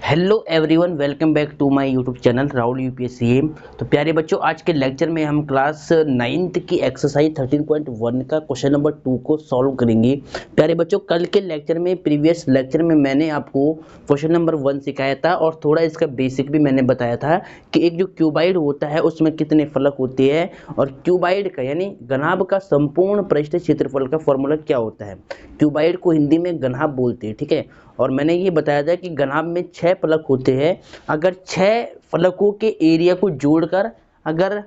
Hello everyone, welcome back to my YouTube channel Rahul UPSC. तो प्यारे बच्चों, आज के लेक्चर में हम क्लास 9th की एक्सरसाइज 13.1 का क्वेश्चन नंबर 2 को सॉल्व करेंगे। प्यारे बच्चों, कल के लेक्चर में प्रीवियस लेक्चर में मैंने आपको क्वेश्चन नंबर 1 सिखाया था और थोड़ा इसका बेसिक भी मैंने बताया था कि एक जो क्यूबाइड होता है उसमें कितने फलक होते हैं और क्यूबाइड का यानी घनाभ का संपूर्ण पृष्ठ क्षेत्रफल का फॉर्मूला क्या होता है। क्यूबाइड को हिंदी में घनाभ बोलते हैं, ठीक है। और मैंने ये बताया था कि घनाभ में 6 फलक होते हैं। अगर 6 फलकों के एरिया को जोड़कर अगर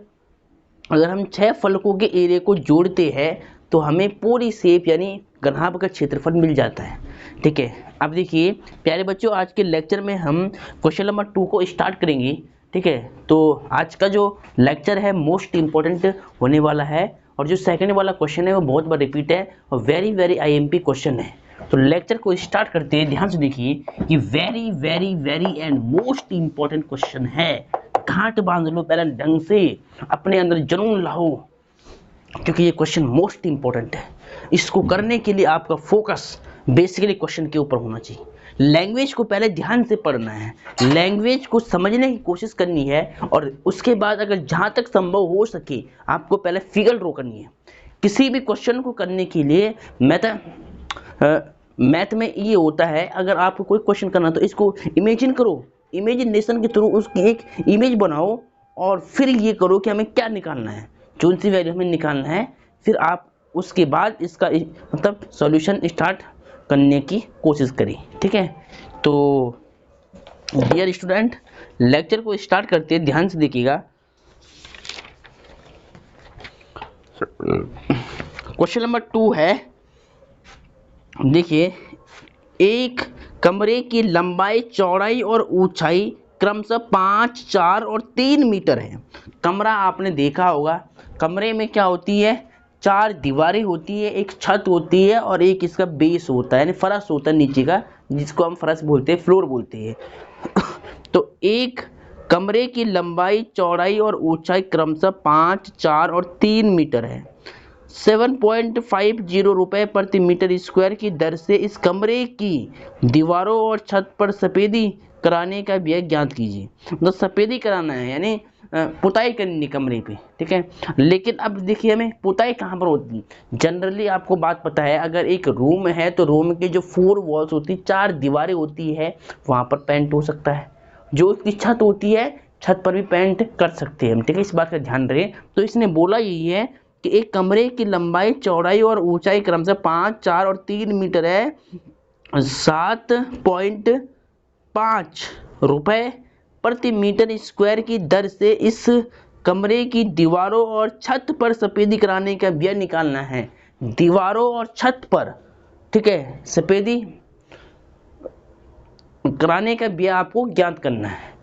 हम 6 फलकों के एरिया को जोड़ते हैं तो हमें पूरी शेप यानी घनाभ का क्षेत्रफल मिल जाता है, ठीक है। अब देखिए प्यारे बच्चों, आज के लेक्चर में हम क्वेश्चन नंबर 2 को स्टार्ट करेंगे, ठीक है। तो आज का जो लेक्चर है मोस्ट इंपॉर्टेंट होने वाला है और जो सेकंड वाला क्वेश्चन है वो बहुत बार रिपीट है और वेरी आईएमपी क्वेश्चन है। तो लेक्चर को स्टार्ट करते हैं। ध्यान से देखिए कि very and most important question है। गांठ बांध लो पहले ढंग से, अपने अंदर जुनून लाओ, क्योंकि ये क्वेश्चन मोस्ट इंपॉर्टेंट है। इसको करने के लिए आपका फोकस बेसिकली क्वेश्चन के ऊपर होना चाहिए। लैंग्वेज को पहले ध्यान से पढ़ना है, लैंग्वेज को समझने की कोशिश करनी है और उसके बाद अगर जहाँ तक संभव हो सके आपको पहले फिगर ड्रॉ करनी है। किसी भी क्वेश्चन को करने के लिए मैथ में ये होता है, अगर आपको कोई क्वेश्चन करना तो इसको इमेजिन करो, इमेजिनेशन के थ्रू उसकी एक इमेज बनाओ और फिर ये करो कि हमें क्या निकालना है, कौन सी वैल्यू हमें निकालना है। फिर आप उसके बाद इसका मतलब सॉल्यूशन स्टार्ट करने की कोशिश करें, ठीक है। तो डियर स्टूडेंट, लेक्चर को स्टार्ट करते हैं, ध्यान से देखिएगा। क्वेश्चन नंबर 2 है, देखिए, एक कमरे की लंबाई, चौड़ाई और ऊंचाई क्रमशः 5, 4 और 3 मीटर है। कमरा आपने देखा होगा, कमरे में क्या होती है, 4 दीवारें होती है, एक छत होती है और एक इसका बेस होता है यानी फर्श होता है नीचे का, जिसको हम फर्श बोलते हैं, फ्लोर बोलते हैं। तो एक कमरे की लंबाई, चौड़ाई और ऊंचाई क्रमशः 5, 4 और 3 मीटर है। 7.50 रुपये प्रति मीटर स्क्वायर की दर से इस कमरे की दीवारों और छत पर सफेदी कराने का व्यय ज्ञात कीजिए। तो सफेदी कराना है यानी पुताई करनी कमरे पे, ठीक है। लेकिन अब देखिए हमें पुताई कहाँ पर होती है। जनरली आपको बात पता है, अगर एक रूम है तो रूम के जो 4 वॉल्स होती है, 4 दीवारें होती है, वहाँ पर पेंट हो सकता है। जो उसकी छत होती है, छत पर भी पेंट कर सकते हैं हम, ठीक है। इस बात का ध्यान रहे। तो इसने बोला यही है कि एक कमरे की लंबाई, चौड़ाई और ऊंचाई क्रमशः 5, 4 और 3 मीटर है। 7.5 रुपये प्रति मीटर स्क्वायर की दर से इस कमरे की दीवारों और छत पर सफेदी कराने का व्यय निकालना है। दीवारों और छत पर, ठीक है, सफेदी कराने का व्यय आपको ज्ञात करना है,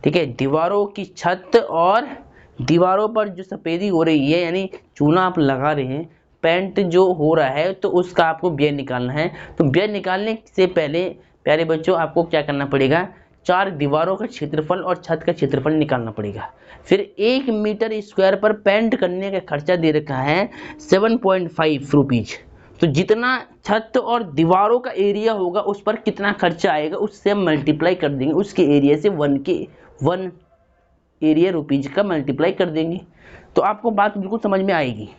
ठीक है। दीवारों की छत और दीवारों पर जो सफेदी हो रही है यानी चूना आप लगा रहे हैं, पेंट जो हो रहा है, तो उसका आपको व्यय निकालना है। तो व्यय निकालने से पहले प्यारे बच्चों आपको क्या करना पड़ेगा, 4 दीवारों का क्षेत्रफल और छत का क्षेत्रफल निकालना पड़ेगा। फिर 1 मीटर स्क्वायर पर पेंट करने का खर्चा दे रखा है 7.5 रुपीज। तो जितना छत और दीवारों का एरिया होगा उस पर कितना खर्चा आएगा उससे हम मल्टीप्लाई कर देंगे, उसके एरिया से 1 एरिया रुपीज का मल्टीप्लाई कर देंगे। तो आपको बात बिल्कुल समझ में आएगी,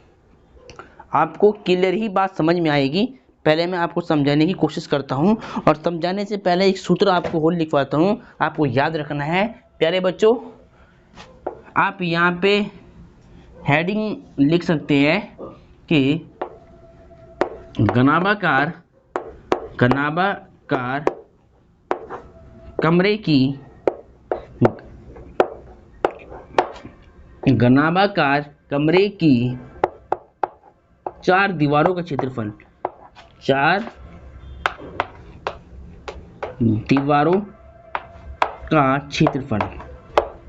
आपको क्लियर ही बात समझ में आएगी। पहले मैं आपको समझाने की कोशिश करता हूं और समझाने से पहले एक सूत्र आपको और लिखवाता हूं, आपको याद रखना है। प्यारे बच्चों, आप यहाँ पे हेडिंग लिख सकते हैं कि घनाभाकार कमरे की घनाभाकार कमरे की 4 दीवारों का क्षेत्रफल, 4 दीवारों का क्षेत्रफल।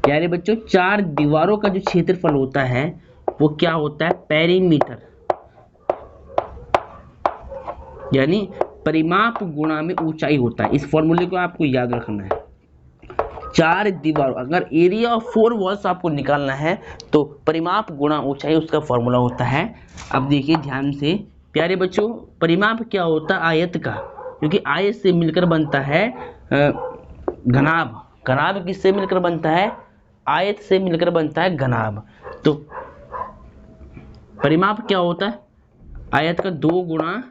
प्यारे बच्चों, 4 दीवारों का जो क्षेत्रफल होता है वो क्या होता है, पेरीमीटर, यानी परिमाप गुणा में ऊंचाई होता है। इस फॉर्मूले को आपको याद रखना है। 4 दीवारों, अगर एरिया ऑफ 4 वॉल्स आपको निकालना है तो परिमाप गुणा ऊंचाई उसका फॉर्मूला होता है। अब देखिए ध्यान से प्यारे बच्चों, परिमाप क्या होता है, आयत का, क्योंकि आयत से मिलकर बनता है घनाभ। घनाभ किससे मिलकर बनता है? आयत से मिलकर बनता है घनाभ। तो परिमाप क्या होता है? आयत का 2 गुणा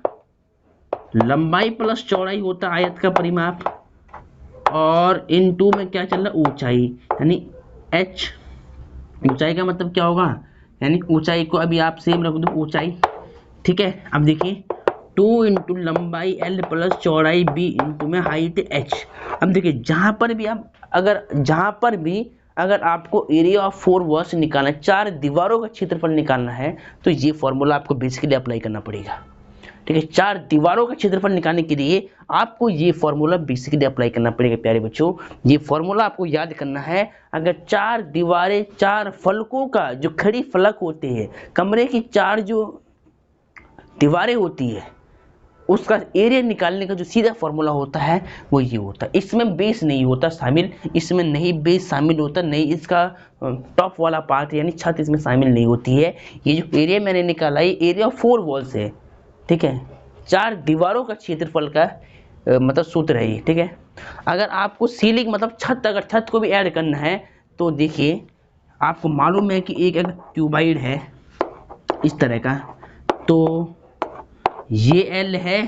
लंबाई प्लस चौड़ाई होता है आयत का परिमाप, और इनटू में क्या चल रहा है? ऊंचाई, यानी h। ऊंचाई का मतलब क्या होगा? यानी ऊंचाई को अभी आप सेम रख दो, ऊंचाई, ठीक है। अब देखिए 2 इंटू लंबाई l प्लस चौड़ाई b इंटू में हाइट h। अब देखिए जहां पर भी अगर आपको एरिया ऑफ 4 वॉल्स निकालना है, 4 दीवारों का क्षेत्रफल निकालना है, तो ये फॉर्मूला आपको बेसिकली अप्लाई करना पड़ेगा, ठीक है। 4 दीवारों का क्षेत्रफल निकालने के लिए आपको ये फॉर्मूला बेसिकली अप्लाई करना पड़ेगा प्यारे बच्चों। ये फॉर्मूला आपको याद करना है। अगर 4 दीवारें, 4 फलकों का जो खड़ी फलक होते हैं, कमरे की 4 जो दीवारें होती है, उसका एरिया निकालने का जो सीधा फॉर्मूला होता है वो ये होता है। इसमें बेस नहीं होता शामिल, इसमें नहीं बेस शामिल होता, नहीं इसका टॉप वाला पार्ट यानी छत इसमें शामिल नहीं होती है। ये जो एरिया मैंने निकाला ये एरिया ऑफ 4 वॉल्स है, ठीक है। 4 दीवारों का क्षेत्रफल का मतलब सूत्र है ये, ठीक है। अगर आपको सीलिंग मतलब छत, अगर छत को भी ऐड करना है तो देखिए आपको मालूम है कि एक क्यूबाइड है इस तरह का, तो ये L है,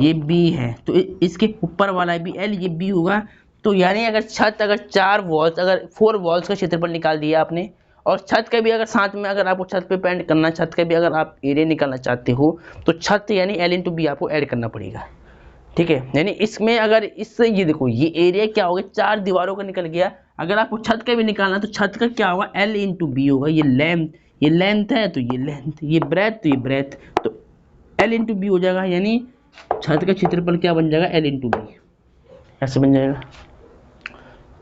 ये B है, तो इसके ऊपर वाला भी L, ये B होगा। तो यानी अगर छत, अगर 4 वॉल्स, अगर 4 वॉल्स का क्षेत्रफल निकाल दिया आपने, और छत का भी अगर साथ में, अगर आपको छत पे पेंट करना, छत का भी अगर आप एरिया निकालना चाहते हो, तो छत यानी L इंटू B आपको ऐड करना पड़ेगा, ठीक है। यानी इसमें अगर इससे ये देखो ये एरिया क्या होगा, 4 दीवारों का निकल गया। अगर आपको छत का भी निकालना तो छत का क्या होगा? L इंटू B होगा। ये लेंथ है तो ये लेंथ, ये ब्रेथ तो ये ब्रेथ, तो L इंटू बी हो जाएगा। यानी छत का क्षेत्रफल क्या बन जाएगा? L इंटू बी, ऐसे बन जाएगा।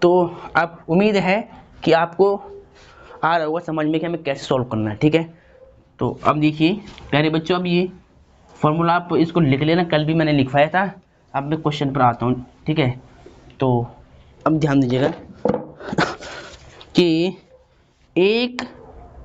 तो अब उम्मीद है कि आपको आ रहा होगा समझ में कि हमें कैसे सॉल्व करना है, ठीक है। तो अब देखिए प्यारे बच्चों, अब ये फॉर्मूला आप इसको लिख लेना, कल भी मैंने लिखवाया था। अब मैं क्वेश्चन पर आता हूँ, ठीक है। तो अब ध्यान दीजिएगा कि एक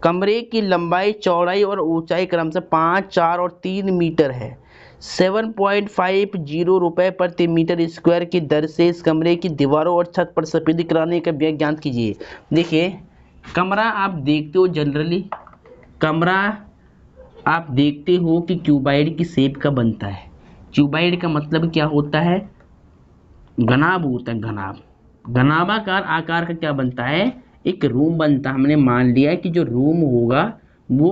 कमरे की लंबाई, चौड़ाई और ऊंचाई क्रमशः 5, 4 और 3 मीटर है। 7.50 रुपये प्रति मीटर स्क्वायर की दर से इस कमरे की दीवारों और छत पर सफेदी कराने का व्यय ज्ञात कीजिए। देखिए कमरा आप देखते हो, जनरली कमरा आप देखते हो कि क्यूबाइड की शेप का बनता है। क्यूबाइड का मतलब क्या होता है? घनाभ होता है, घनाभ। घनाभाकार आकार का क्या बनता है? एक रूम बनता है। हमने मान लिया कि जो रूम होगा वो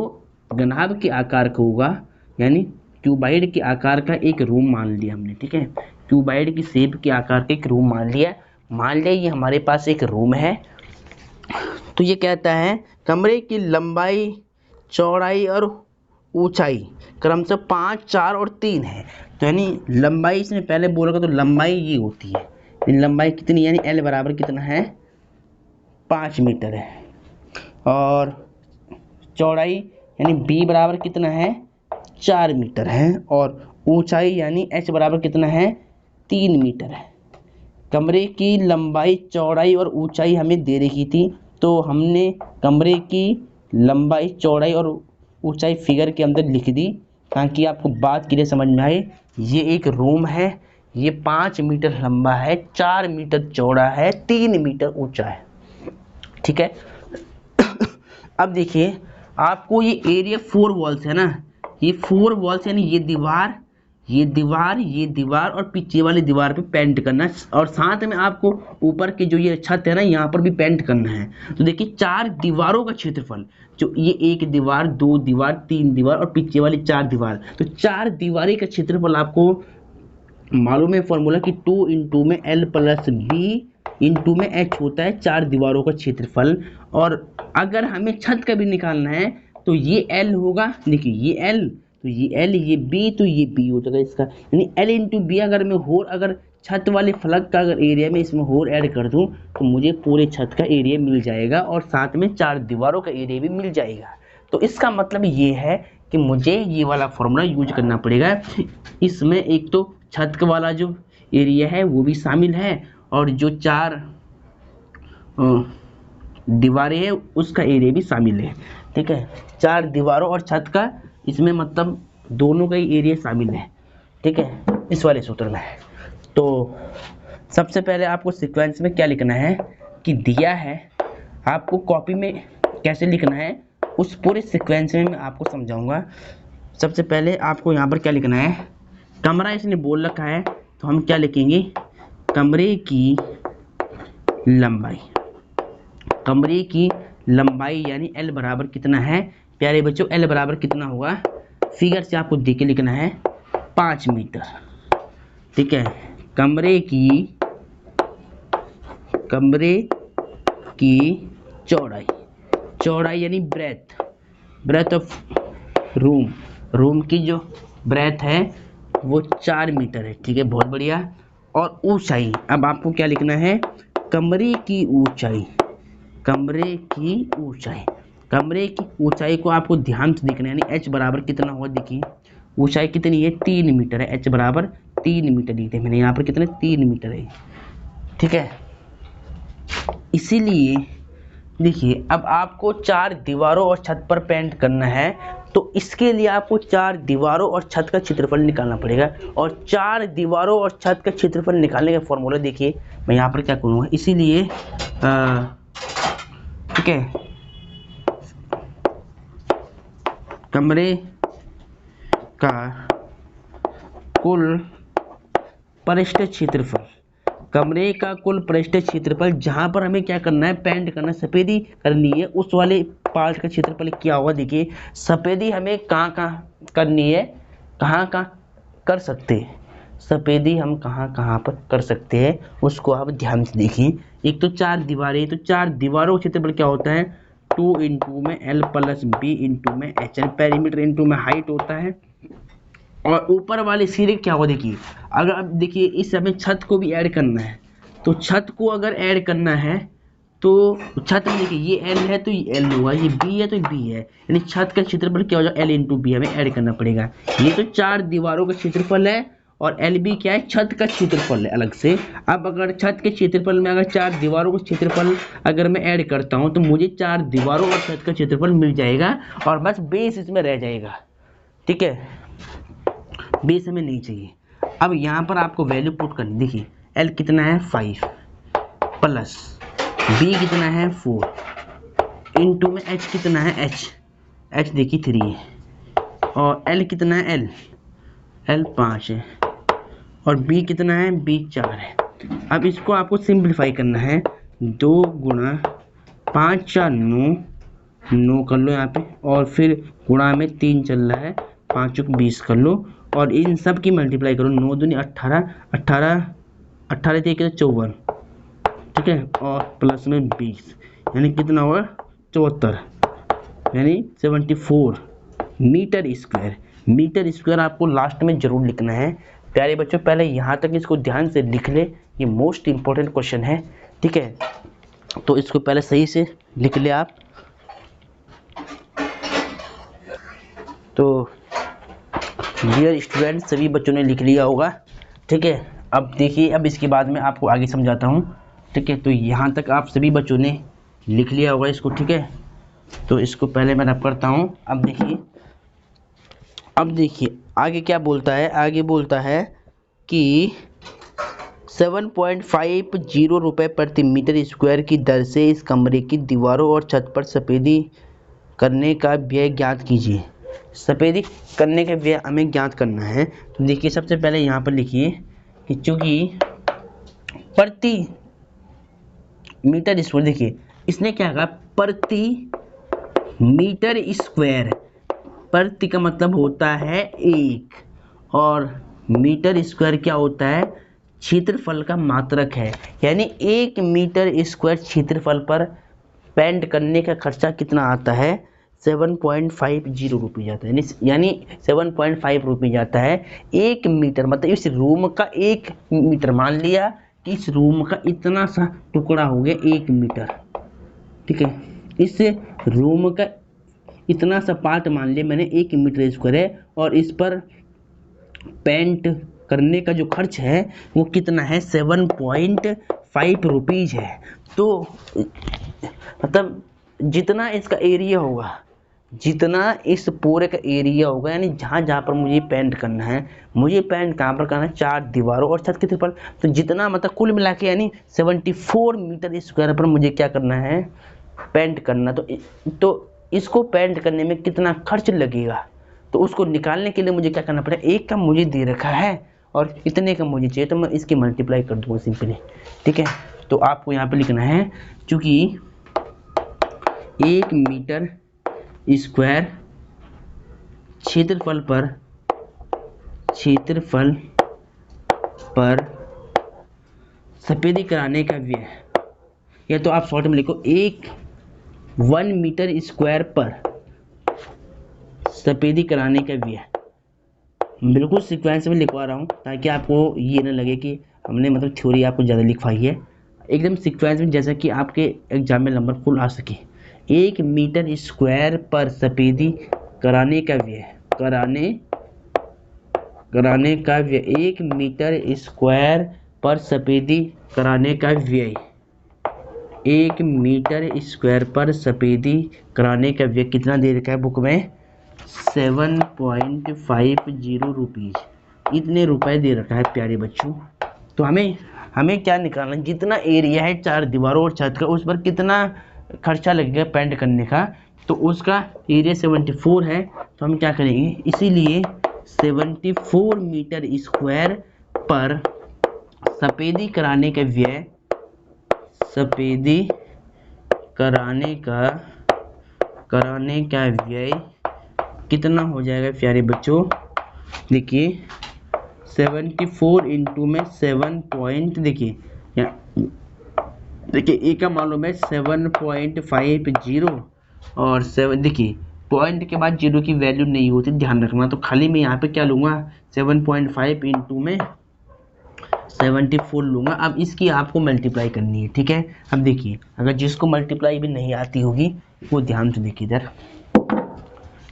घनाभ के आकार का होगा, यानी क्यूबाइड के आकार का एक रूम मान लिया हमने, ठीक है। क्यूबाइड की शेप के आकार का एक रूम मान लिया ये हमारे पास एक रूम है। तो ये कहता है कमरे की लंबाई, चौड़ाई और ऊंचाई क्रमशः 5, 4 और 3 है। तो यानी लंबाई इसने पहले बोला, तो लंबाई ये होती है, लंबाई कितनी, यानी L बराबर कितना है? 5 मीटर है। और चौड़ाई यानी B बराबर कितना है? 4 मीटर है। और ऊंचाई यानी H बराबर कितना है? 3 मीटर है। कमरे की लंबाई, चौड़ाई और ऊंचाई हमें दे रखी थी, तो हमने कमरे की लंबाई, चौड़ाई और ऊंचाई फिगर के अंदर लिख दी ताकि आपको बात क्लियर समझ में आए। ये एक रूम है, ये 5 मीटर लंबा है, 4 मीटर चौड़ा है, 3 मीटर ऊंचा है, ठीक है। अब देखिए आपको ये एरिया 4 वॉल्स है ना, ये 4 वॉल्स यानी ये दीवार, ये दीवार, ये दीवार और पीछे वाली दीवार पे पेंट करना है, और साथ में आपको ऊपर की जो ये छत है ना यहाँ पर भी पेंट करना है। तो देखिए 4 दीवारों का क्षेत्रफल, जो ये एक दीवार, 2 दीवार, 3 दीवार और पीछे वाली 4 दीवार, तो 4 दीवारी का क्षेत्रफल आपको मालूम है फॉर्मूला कि 2 इंटू में L प्लस B इंटू में H होता है 4 दीवारों का क्षेत्रफल। और अगर हमें छत का भी निकालना है तो ये L होगा, देखिए ये L, तो ये L, ये B, तो ये B हो जाएगा इसका, यानी L इंटू B। अगर मैं होर, अगर छत वाले फलक का अगर एरिया में इसमें होर ऐड कर दूं तो मुझे पूरे छत का एरिया मिल जाएगा और साथ में 4 दीवारों का एरिया भी मिल जाएगा। तो इसका मतलब ये है कि मुझे ये वाला फॉर्मूला यूज करना पड़ेगा। इसमें एक तो छत वाला जो एरिया है वो भी शामिल है, और जो 4 दीवारें हैं उसका एरिया भी शामिल है, ठीक है। 4 दीवारों और छत का इसमें मतलब दोनों का ही एरिया शामिल है, ठीक है, इस वाले सूत्र में। तो सबसे पहले आपको सीक्वेंस में क्या लिखना है कि दिया है, आपको कॉपी में कैसे लिखना है उस पूरे सीक्वेंस में मैं आपको समझाऊंगा। सबसे पहले आपको यहाँ पर क्या लिखना है, कमरा इसने बोल रखा है तो हम क्या लिखेंगे, कमरे की लंबाई। कमरे की लंबाई यानी L बराबर कितना है प्यारे बच्चों, L बराबर कितना होगा, फिगर से आपको देख के लिखना है 5 मीटर। ठीक है, कमरे की चौड़ाई, चौड़ाई यानी ब्रेथ ऑफ रूम की जो ब्रेथ है वो 4 मीटर है। ठीक है, बहुत बढ़िया। और ऊंचाई, अब आपको क्या लिखना है, कमरे की ऊंचाई को आपको ध्यान से देखना है, यानी H बराबर कितना होगा। देखिए ऊंचाई कितनी है, 3 मीटर है, H बराबर 3 मीटर लिखते हैं मैंने यहाँ पर, कितने 3 मीटर है। ठीक है, इसीलिए देखिए अब आपको 4 दीवारों और छत पर पेंट करना है, तो इसके लिए आपको 4 दीवारों और छत का क्षेत्रफल निकालना पड़ेगा। और 4 दीवारों और छत का क्षेत्रफल निकालने का फॉर्मूला देखिए मैं यहाँ पर क्या करूँगा, इसीलिए ठीक है, कमरे का कुल पृष्ठ क्षेत्रफल, कमरे का कुल पृष्ठ क्षेत्रफल जहां पर हमें क्या करना है, पेंट करना है, सफेदी करनी है, उस वाले पार्ट का क्षेत्रफल क्या होगा। देखिए सफेदी हमें कहाँ करनी है, कहाँ कर सकते हैं, सफेदी हम कहाँ पर कर सकते हैं उसको आप ध्यान से देखिए। एक तो 4 दीवारें, तो 4 दीवारों का क्षेत्रफल क्या होता है, 2 इंटू में L प्लस B इंटू में H, पेरीमीटर इंटू में हाइट होता है। और ऊपर वाले सिरे क्या होगा, देखिए अगर अब देखिए इस हमें छत को भी ऐड करना है, तो छत को अगर ऐड करना है तो छत में देखिए ये L है तो ये L होगा, ये B है तो ये B है, यानी छत का क्षेत्रफल क्या हो जाएगा, L इंटू B हमें ऐड करना पड़ेगा। ये तो 4 दीवारों का क्षेत्रफल है और LB क्या है, छत का क्षेत्रफल है अलग से। अब अगर छत के क्षेत्रफल में अगर 4 दीवारों का क्षेत्रफल अगर मैं ऐड करता हूँ तो मुझे 4 दीवारों और छत का क्षेत्रफल मिल जाएगा और बस बेस इसमें रह जाएगा। ठीक है, बेस हमें नहीं चाहिए। अब यहाँ पर आपको वैल्यू पुट करनी, देखिए L कितना है 5 प्लस B कितना है 4 इंटू में H कितना है, H देखिए 3 है और L कितना है, L 5 है और B कितना है, B 4 है। अब इसको आपको सिंप्लीफाई करना है, 2 गुणा 5 4 9 कर लो यहाँ पे, और फिर गुणा में 3 चल रहा है, 5 20 कर लो और इन सब की मल्टीप्लाई करो, 9 दूनी 18 18 3 54। ठीक है, और प्लस में 20 यानी कितना होगा 74, यानी 74 मीटर स्क्वायर आपको लास्ट में जरूर लिखना है। प्यारे बच्चों पहले यहाँ तक इसको ध्यान से लिख ले, ये मोस्ट इंपॉर्टेंट क्वेश्चन है। ठीक है, तो इसको पहले सही से लिख ले आप। तो डियर स्टूडेंट सभी बच्चों ने लिख लिया होगा। ठीक है, अब देखिए अब इसके बाद में आपको आगे समझाता हूँ। ठीक है, तो यहाँ तक आप सभी बच्चों ने लिख लिया होगा इसको। ठीक है, तो इसको पहले मैं रब करता हूँ। अब देखिए आगे क्या बोलता है, आगे बोलता है कि 7.50 रुपये प्रति मीटर स्क्वायर की दर से इस कमरे की दीवारों और छत पर सफेदी करने का व्यय ज्ञात कीजिए। सफेदी करने के व्यय हमें ज्ञात करना है। तो देखिए सबसे पहले यहाँ पर लिखिए कि चूंकि प्रति मीटर स्क्वायर, देखिए इसने क्या कहा, प्रति मीटर स्क्वायर, प्रति का मतलब होता है 1 और मीटर स्क्वायर क्या होता है, क्षेत्रफल का मात्रक है। यानी 1 मीटर स्क्वायर क्षेत्रफल पर पेंट करने का खर्चा कितना आता है, 7.50 रुपये जाता है, यानी 7.5 रुपये जाता है 1 मीटर। मतलब इस रूम का 1 मीटर, मान लिया कि इस रूम का इतना सा टुकड़ा हो गया 1 मीटर। ठीक है, इस रूम का इतना सा पार्ट मान लिया मैंने 1 मीटर स्क्वायर है और इस पर पेंट करने का जो खर्च है वो कितना है, 7.5 रुपीज़ है। तो मतलब जितना इसका एरिया होगा, जितना इस पूरे का एरिया होगा, यानी जहाँ जहाँ पर मुझे पेंट करना है, मुझे पेंट कहाँ पर करना है, 4 दीवारों और छत के क्षेत्रफल, तो जितना मतलब कुल मिला के यानी 74 मीटर स्क्वायर पर मुझे क्या करना है, पेंट करना। तो इसको पेंट करने में कितना खर्च लगेगा, तो उसको निकालने के लिए मुझे क्या करना पड़ेगा, एक का मुझे दे रखा है और इतने का मुझे चाहिए, तो मैं इसकी मल्टीप्लाई कर दूंगा सिंपली। ठीक है, तो आपको यहाँ पे लिखना है, चूंकि 1 मीटर स्क्वायर क्षेत्रफल पर सफेदी कराने का व्यय, या तो आप शॉर्ट में लिखो 1 मीटर स्क्वायर पर सफेदी कराने का व्यय। बिल्कुल सीक्वेंस में लिखवा रहा हूँ ताकि आपको ये ना लगे कि हमने मतलब थ्योरी आपको ज़्यादा लिखवाई है, एकदम सीक्वेंस में, जैसा कि आपके एग्जाम में नंबर फुल आ सके। 1 मीटर स्क्वायर पर सफेदी कराने का व्यय, कराने का व्यय, 1 मीटर स्क्वायर पर सफेदी कराने का व्यय, 1 मीटर स्क्वायर पर सफेदी कराने का व्यय कितना दे रखा है बुक में, 7.50 रुपीज़, इतने रुपए दे रखा है प्यारे बच्चों। तो हमें क्या निकालना है, जितना एरिया है 4 दीवारों और छत का, उस पर कितना खर्चा लगेगा पेंट करने का, तो उसका एरिया 74 है, तो हम क्या करेंगे, इसीलिए 74 मीटर स्क्वायर पर सफेदी कराने का व्यय, सफेदी कराने का व्यय कितना हो जाएगा प्यारे बच्चों, देखिए 74 इंटू में 7 पॉइंट, देखिए ए का मालूम है 7.50 और 7, देखिए पॉइंट के बाद 0 की वैल्यू नहीं होती, ध्यान रखना। तो खाली मैं यहाँ पे क्या लूँगा, 7.5 इंटू में 74 लूँगा। अब इसकी आपको मल्टीप्लाई करनी है, ठीक है। अब देखिए, अगर जिसको मल्टीप्लाई भी नहीं आती होगी वो ध्यान से देखिए, इधर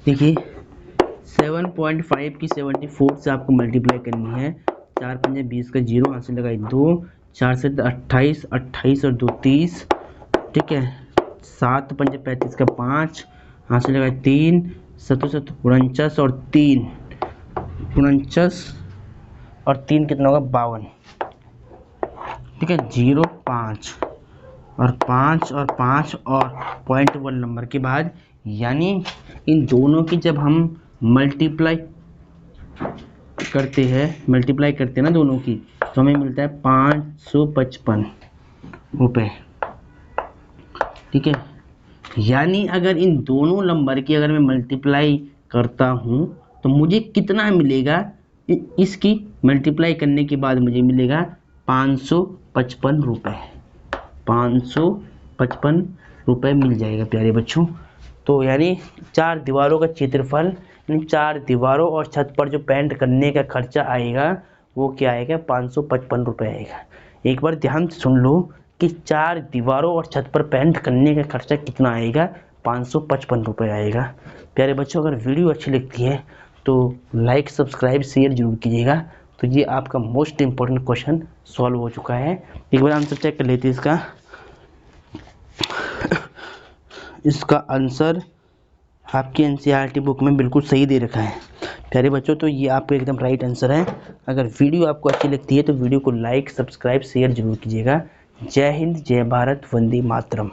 देखिए 7.5 की 74 से आपको मल्टीप्लाई करनी है, 4 पंजे 20 का 0, हाथ से लगाई 2, 4 से 28, 28 और 2 30, ठीक है, 7 पंजे 35 का 5, हाथ से लगाई 3, 7 49 और 3 49 और 3 कितना होगा 52, ठीक है, 0 5 और 5 और 5 और 0.1 नंबर के बाद, यानी इन दोनों की जब हम मल्टीप्लाई करते हैं ना दोनों की, तो हमें मिलता है 555 रुपये, ठीक है। यानी अगर इन दोनों नंबर की अगर मैं मल्टीप्लाई करता हूँ तो मुझे कितना मिलेगा, इसकी मल्टीप्लाई करने के बाद मुझे मिलेगा 555 रुपये, 555 रुपये मिल जाएगा प्यारे बच्चों। तो यानी 4 दीवारों का क्षेत्रफल, यानी 4 दीवारों और छत पर जो पेंट करने का खर्चा आएगा वो क्या आएगा, 555 रुपये आएगा। एक बार ध्यान से सुन लो कि 4 दीवारों और छत पर पेंट करने का खर्चा कितना आएगा, 555 रुपये आएगा। प्यारे बच्चों, अगर वीडियो अच्छी लगती है तो लाइक सब्सक्राइब शेयर जरूर कीजिएगा। तो ये आपका मोस्ट इम्पोर्टेंट क्वेश्चन सॉल्व हो चुका है। एक बार आंसर चेक कर लेते हैं इसका आंसर आपकी एनसीईआरटी बुक में बिल्कुल सही दे रखा है प्यारे बच्चों। तो ये आपका एकदम राइट आंसर है। अगर वीडियो आपको अच्छी लगती है तो वीडियो को लाइक सब्सक्राइब शेयर जरूर कीजिएगा। जय हिंद, जय भारत, वंदे मातरम।